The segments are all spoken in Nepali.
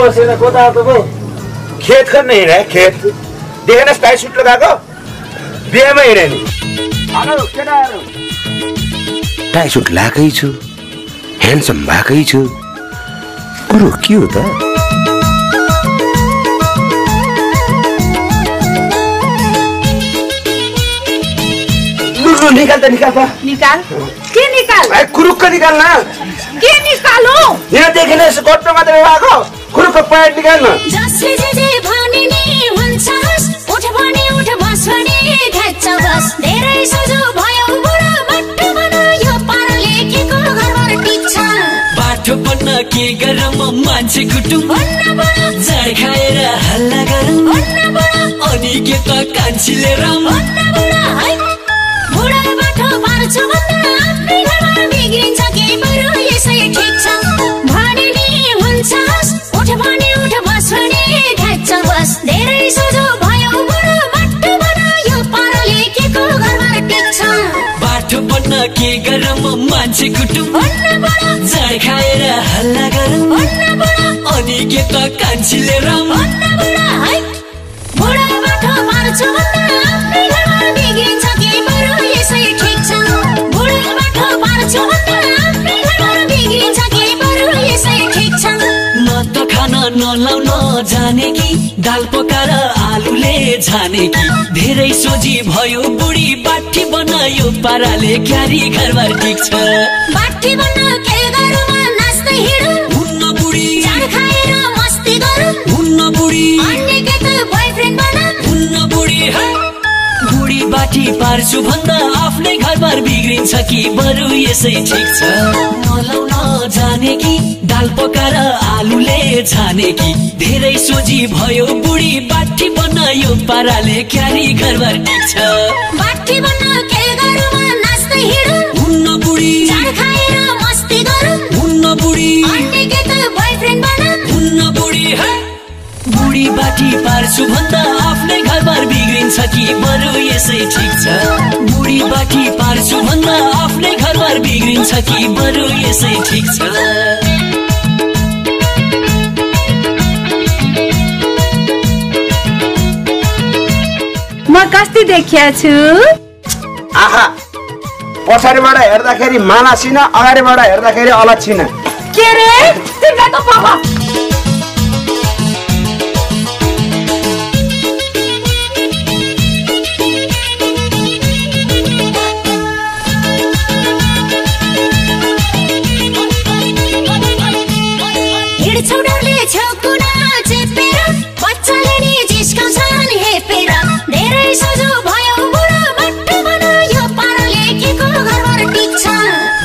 बसेर कता त भो खेत गर्न हिँडे खेत देखेन टाई सुट लगाएको बिहेमा हिँडे नि हेलो केटाहरू टाई सुट लगाएकै छु ह्यान्डसम भएकै छु कुरो के हो त निकाल त निकाल त निकाल के निकाल ए कुरुक्क निकाल न के निकालो यहाँ देखेन यसो गट्टो मात्रै भएको कुरुक्क प्यान्ट निकाल न जसले जे भने नि हुन्छ उठ भने उठ बस भने खेच्छ बस धेरै सजो भयो बुढा बाटो बनायो पाराले के को घरबाट टिक्छ बाटो बन्न के गरम मान्छे कुटुम भन्न बडा झाड खाएर हल्ला गरौँ भन्न बडा अनि के त कान्छीले रम भन्न बडा है बुढा बाटो पार्छु भन्दा आफ्नै घरमा बिग्रिन्छ के बरु यसै ठिक छ भने नि हुन्छ उठ भने उठ बस भने खेच्छ बस धेरै सजो भयो बुढा बाटो बनायो पाराले के को घरबाट टिक्छ बाटो बन्न के गरम मान्छे कुटुम भन्न बडा झाड खाएर हल्ला गरौँ भन्न बडा अनि के त कान्छीले रम भन्न बडा है बुढा बाटो पार्छु भन्दा आफ्नै घरमा बिग्रिन्छ के बरु यसै ठिक छ बुढा बाटो पार्छु भन्दा आफ्नै घरमा बिग्रिन्छ के बरु यसै ठिक छ न त खाना नलाउन जाने कि दाल पकाएर आलुले छाने कि धेरै सोझी भयो बुढी बाठी बनायो पाराले क्यारी घरबार टिक्छ बाठी बन्न के गरौँ नाच्दै हिँडौँ हुन्न बुढी झाड खाएर मस्ती गरौँ हुन्न बुढी अन्य के त बोयफ्रेन्ड बनाऊँ हुन्न बुढी है बुढी बाठी पार्छु भन्दा आफ्नै घरबार बिग्रिन्छ कि बरु यसै ठिक छ नलाउन जाने कि दाल पकाएर आलुले छाने कि धेरै सोझी भयो बुढी बाठी बनायो पाराले क्यारी घरबार टिक्छ बाठी बन्न के गरौँ नाच्दै हिँडौँ हुन्न बुढी झाड खाएर मस्ती गरौँ हुन्न बुढी अन्य के त बोयफ्रेन्ड बनाऊँ हुन्न बुढी है बुढी बाठी पार्छु भन्दा आफ्नै घरबार बिग्रिन्छ कि बरु यसै ठिक छ बुढी बाठी पार्छु भन्दा आफ्नै घरबार बिग्रिन्छ कि बरु यसै ठिक छ म कस्ती देखिया छु आहा पछाडिबाट हेर्दाखेरि मानसिन अगाडिबाट हेर्दाखेरि अलक्षिन के रे तिमीलाई त बाबा हिँड्छौ डरले छेउकुना चेपेर बच्चाले नि जिस्काउँछन् हेपेर धेरै सजो भयो बुढा बाटो बनायो पाराले के को घरबाट टिक्छ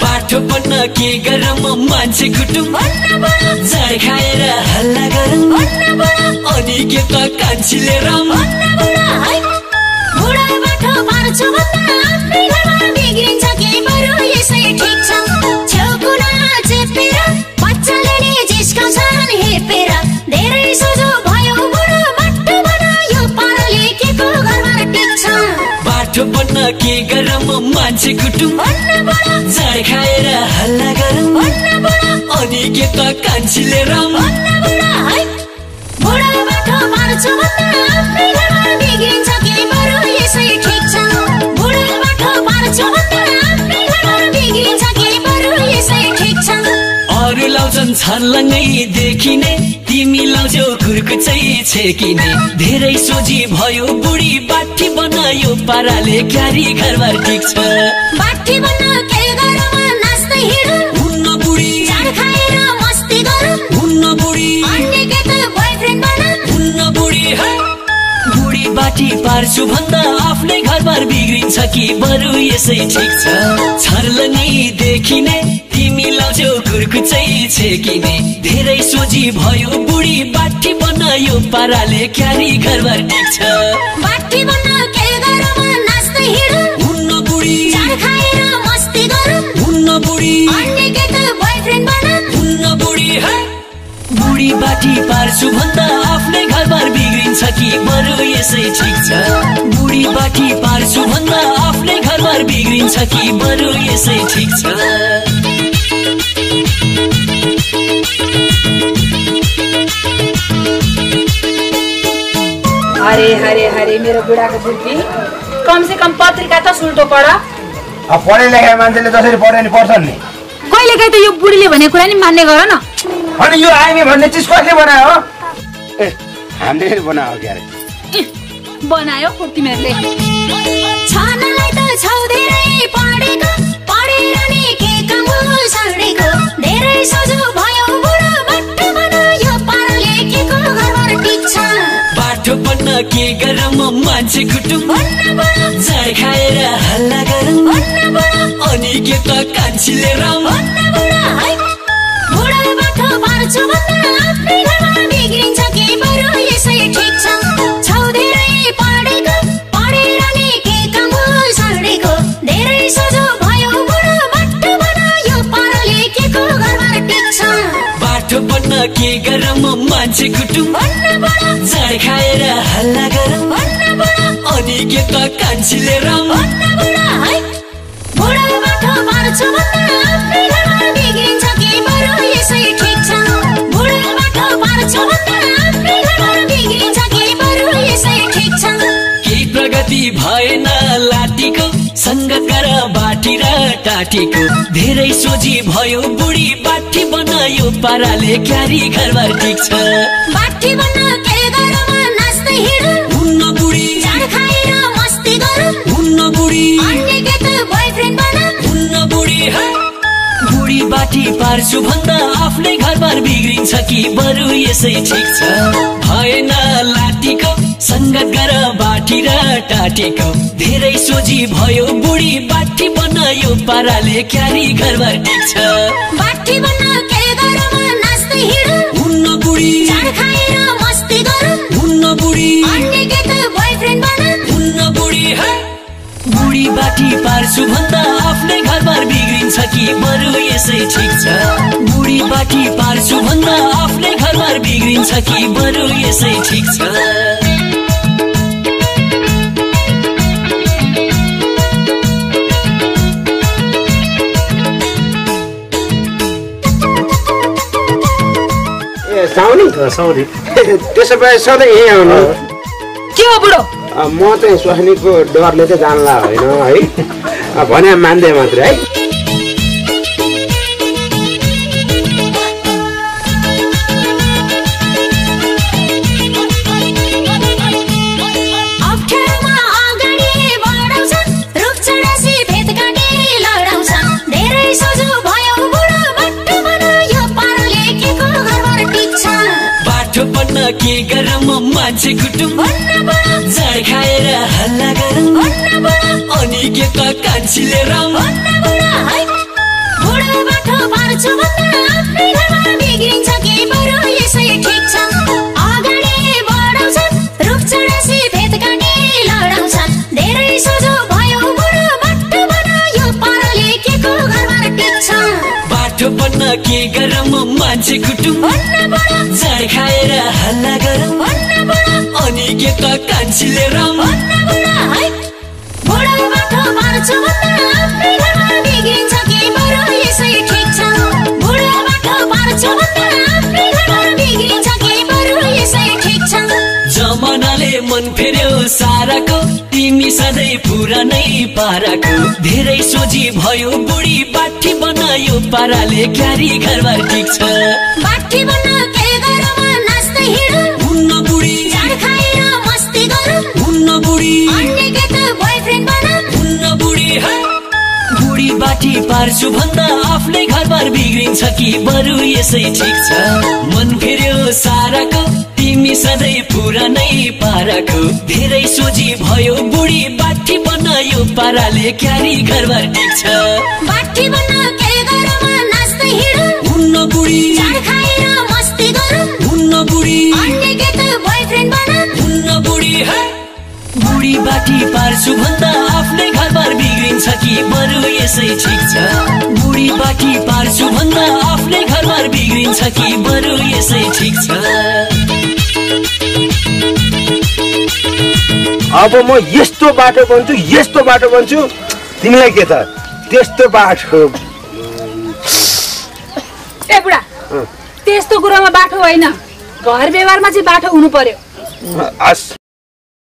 बाटो बन्न के गरम मान्छे कुटुम भन्न बडा झाड खाएर हल्ला गरौँ भन्न बडा अनि के त कान्छीले रम भन्न बडा है बुढा बाटो पार्छु भन्दा आफ्नै घरमा बिग्रिन्छ के बरु यसै ठिक छ छेउकुना चेपेर बच्चाले नि जिस्काउँछन् हेपेर धेरै सजो भयो बुढा बाटो बनायो पाराले के को घरबाट टिक्छ बाटो बन्न के गरम मान्छे कुटुम भन्न बडा झाड खाएर हल्ला गरौँ भन्न बडा अनि के त कान्छीले रम भन्न बडा है बुढा बाटो पार्छु भन्दा आफ्नै घरमा बिग्रिन्छ के बरु यसै ठिक छ बुढा बाटो पार्छु भन्दा आफ्नै घरमा बिग्रिन्छ के बरु यसै ठिक छ अरू लाउँछन् छर्लङ्गै देखिने तिमी लाउँछौ खुर्कुचै छेकिने धेरै सोझी भयो बुढी बाठी बनायो पाराले क्यारी घरबार टिक्छ बाठी बन्न के गरौँ नाच्दै हिँडौँ हुन्न बुढी झाड खाएर मस्ती गरौँ हुन्न बुढी अन्य के त बोयफ्रेन्ड बनाऊँ हुन्न बुढी है बुढी बाठी पार्छु भन्दा आफ्नै घरबार बिग्रिन्छ कि बरु यसै ठिक छ छर्लङ्गै देखिने तिमी लाउँछौ खुर्कुचै छेकिने धेरै सोझी भयो बुढी बाठी बनायो पाराले क्यारी घरबार टिक्छ बाठी बन्न के गरौँ नाच्दै हिँडौँ हुन्न बुढी झाड खाएर मस्ती गरौँ हुन्न बुढी अन्य के त बोयफ्रेन्ड बनाऊँ हुन्न बुढी है बुढी बाठी पार्छु भन्दा आफ्नै घरबार बिग्रिन्छ कि बरु यसै ठिक छ बुढी बाठी पार्छु भन्दा आफ्नै घरबार बिग्रिन्छ कि बरु यसै ठिक छ अरे हरे हरे मेरो बुढाको बुद्धि कम से कम पत्रिका त सुल्टो पढ। अब पढे लेखेको मान्छेले जसरी पढ्यो नि पढ्छन् नि। कहिलेकाहीँ त यो बुढीले भनेको कुरा नि मान्ने गर न। अनि यो आइमी भन्ने चिज कसले बनायो हो? ए हामीले बनायो के अरे? बनायो तिमीहरूले। छानालाई त छौ धेरै पढेको पढेर नि के काम सडेको धेरै सजो भयो बुढो बाटो बनायो पाराले के को घरबार टिक्छ बाटो बन्न के गरम मान्छे कुटुम जाड खाएर हल्ला गरौँ अनि के त कान्छीले रम बुढो बाटो पार्छु भन्दा आफ्नै घरमा बिग्रिन्छ के बरु यसै ठिक छ छौ धेरै पढेको पढेर नि के काम सडेको धेरै सजो भयो बुढो बाटो बनायो पाराले के को घरबार टिक्छ बाटो बन्न के गरम मान्छे कुटुम जाड खाएर हल्ला गरौँ अनि के त कान्छीले रम बुढो बाटो पार्छु भन्दा आफ्नै घरमा बिग्रिन्छ के बरु यसै ठिक छ बुढो बाटो पार्छु भन्दा आफ्नै घरमा बिग्रिन्छ के बरु यसै ठिक छ केही प्रगति भएन लाटीको संगत गर बाटी र टाटीको धेरै सोझी भयो बुढी बाटी बनायो पाराले क्यारी घरबार टिक्छ बाटी बन्न के गरौँ नाच्दै हिँडौँ हुन्न बुढी जाड खाएर मस्ती गरौँ हुन्न बुढी अन्य के त बोयफ्रेन्ड बनाऊँ हुन्न बुढी बुढी बाटी पार्छु भन्दा आफ्नै घरबार बिग्रिन्छ कि बरु यसै ठिक छ भएन लाटीको संगत गर बाटी र टाटीको धेरै सोझी भयो बुढी बाटी बनायो पाराले क्यारी घरबार टिक्छ बाटी बन्न के गरौँ नाच्दै हिँडौँ हुन्न बुढी जाड खाएर मस्ती गरौँ हुन्न बुढी अन्य के त बोयफ्रेन्ड बनाऊँ हुन्न बुढी बुढी बाटी पार्छु भन्दा आफ्नै घरबार बिग्रिन्छ कि बरु यसै ठिक छ बुढी बाटी पार्छु भन्दा आफ्नै घरबार बिग्रिन्छ कि बरु यसै ठिक छ साउनी त्यसो भए सधैँ यहीँ आउनु। के हो बुढो? म चाहिँ स्वास्नीको डरले चाहिँ जानला होइन है भने मान्दै मात्रै है। अप्ठ्यारोमा अगाडि बढाउँछन् रुख चढासी भेट काटी लडाउँछन् धेरै सजो भयो बुढो बाटो बनायो पाराले के को घरबार टिक्छ बाटो बन्न के गरम मान्छे कुटुम जाड खाएर हल्ला गरौँ अनि के त कान्छीले रम बुढो बाटो पार्छु भन्दा आफ्नै घरमा बिग्रिन्छ के बरु यसै ठिक छ अगाडि बढाउँछन् रुख चढासी भेट काटी लडाउँछन् धेरै सजो भयो बुढो बाटो बनायो पाराले के को घरबार टिक्छ बाटो बन्न के गरम मान्छे कुटुम जाड खाएर हल्ला गरौँ अनि के त कान्छीले रम बुढो बाटो पार्छु भन्दा आफ्नै घरमा बिग्रिन्छ के बरु यसै ठिक छ बुढो बाटो पार्छु भन्दा आफ्नै घरमा बिग्रिन्छ के बरु यसै ठिक छ जमानाले मन फेर्यो साराको तिमी सधैँ पुरानै पाराको धेरै सोझी भयो बुढी बाटी बनायो पाराले क्यारी घरबार टिक्छ बाटी बन्न के गरौँ नाच्दै हिँडौँ हुन्न बुढी जाड खाएर मस्ती गरौँ हुन्न बुढी अन्य के त बोयफ्रेन्ड बनाऊँ हुन्न बुढी बुढी बाटी पार्छु भन्दा आफ्नै घरबार बिग्रिन्छ कि बरु यसै ठिक छ मन फेर्यो साराको तिमी सधैँ पुरानै पाराको धेरै सोझी भयो बुढी बाटी बनायो पाराले क्यारी घरबार टिक्छ बाटी बन्न के गरौँ नाच्दै हिँडौँ हुन्न बुढी जाड खाएर मस्ती गरौँ हुन्न बुढी अन्य के त बोयफ्रेन्ड बनाऊँ हुन्न बुढी बुढी बाटी पार्छु भन्दा आफ्नै घरबार बिग्रिन्छ कि बरु यसै ठिक छ बुढी बाटी पार्छु भन्दा आफ्नै घरबार बिग्रिन्छ कि बरु यसै ठिक छ अब म यस्तो बाटो बन्छु तिमीलाई के त त्यस्तो बाटो। ए बुढा त्यस्तो कुरामा बाटो होइन घर व्यवहारमा चाहिँ बाटो हुनु पर्यो। हस्